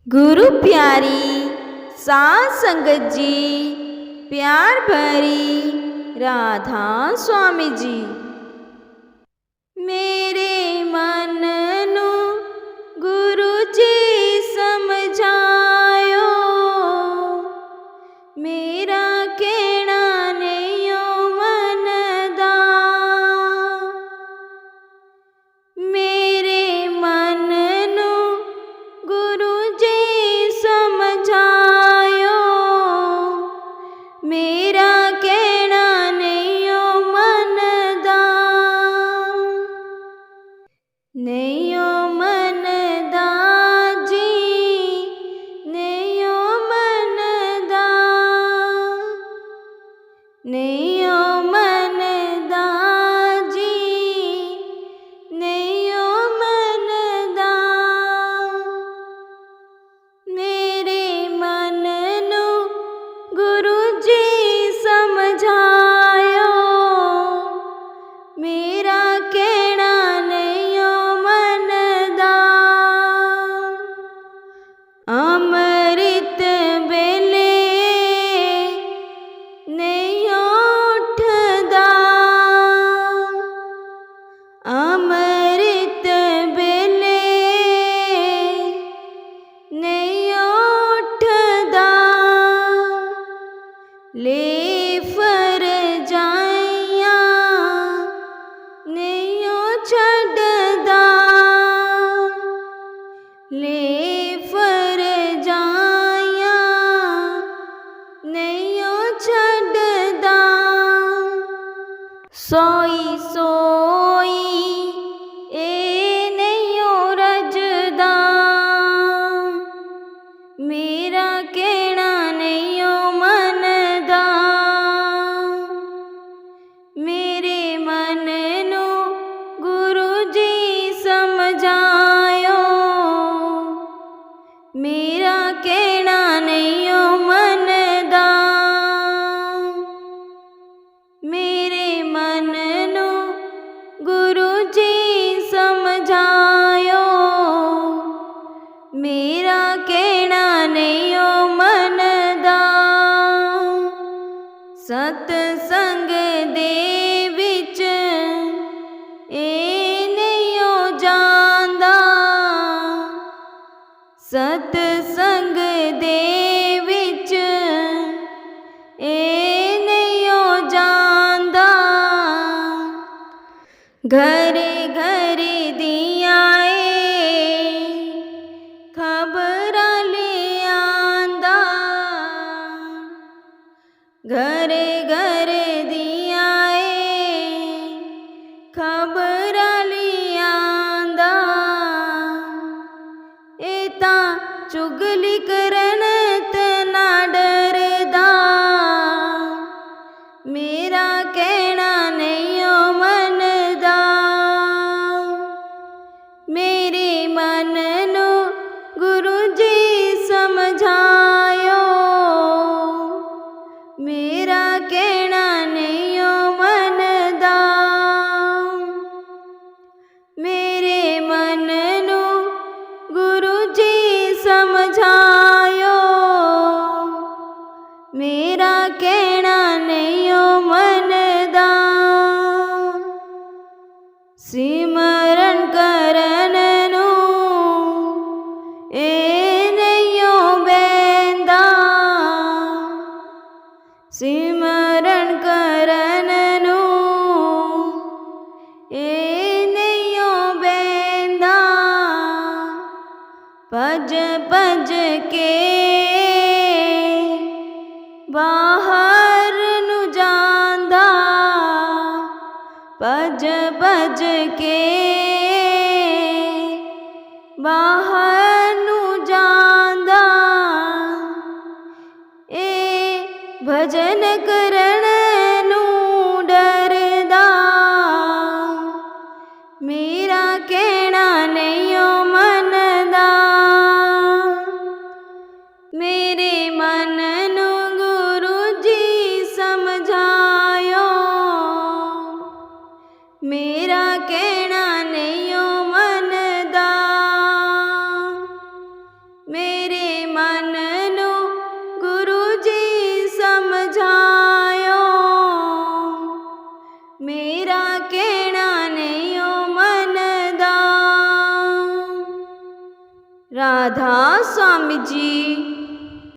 गुरु प्यारी साध संगत जी, प्यार भरी राधा स्वामी जी। मेरे मन नू गुरु जी समझायो, मेरा कहना नहीं मन दा। मेरे मन नू गुरु जी समझायो, मेरा कहना नहीं मन दा। नहीं मन दा जी, नहीं मन दा, नहीं मन दा जी, नहीं मन दा। मेरे मन नू गुरु जी समझायो, मेरा कहना नहीं मन दा। अमृत बेले नहीं उठदा, अमृत बेले नहीं उठदा। ले फर जाइया नहीं छड़दा, ले फर जाइया नहीं छड़दा। सोई सोई ए नहीं रजदा, मेरा कहना नहीं मन दा। मेरे मन नू गुरु जी समझायो, मेरा कहना नहीं मन दा। मेरे मन नू गुरु जी समझायो, मेरा कहना नहीं मन दा। सतसंग दे विच ए नहीं जांदा, सतसंग दे विच ए नहीं जांदा। घर घर दिया खबर ले आंदा, घर घर दिया खबर ले आंदा। ए तां चुगली करन ते ना डरदा, मेरा कहना नहीं मन दा। मेरे मन नू गुरु जी समझायो, मेरा कहना नहीं मन दा। मेरे मन नू गुरु जी समझायो, मेरा कहना नहीं मन दा। सिमरन करन नू ए नहीं बैंदा, सिमरन करन नू ए नहीं बैंदा। भज भज के बाहर नू जांदा, भज भज के बाहर नू जांदा। ए भजन करन नू डरदा, मेरा कहना नहीं मन दा। मेरे मन नू गुरु जी समझायो, मेरा कहना नहीं मन दा। मेरे मननु गुरुजी समझायो। मेरा कहना नहीं ओ मनदा। राधा स्वामी जी।